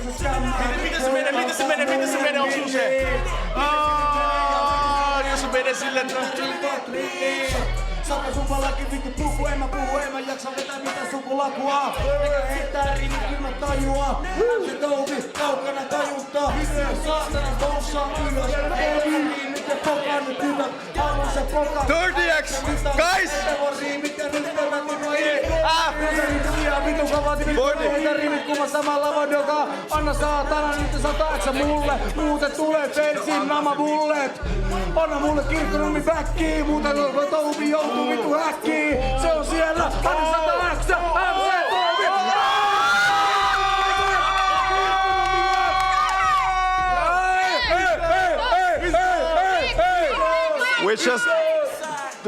Miten se menee, onko sun se? Jos se menee silleen, Sata sun valakin vittu puhu, en mä jaksa vetää mitään sukulakua. Eikä heittää rivi, kyllä mä tajua. Se touvi, kaukana tajuntaa. Saatana boussaa ylös. Ei niin, miten pokaa nyt hyvät. Haluan se pokaa. 30x! Guys! Vittu kovat rivit kuva samalla vodoka. Anna saatana nyt 108 mulle. Muuten tulee felsin nama bullet. Anna mulle kirkkonummi backiin. Muuten touvi joutuu vittu häkkiin. Se on siellä. Anna 108 MC touvi. We just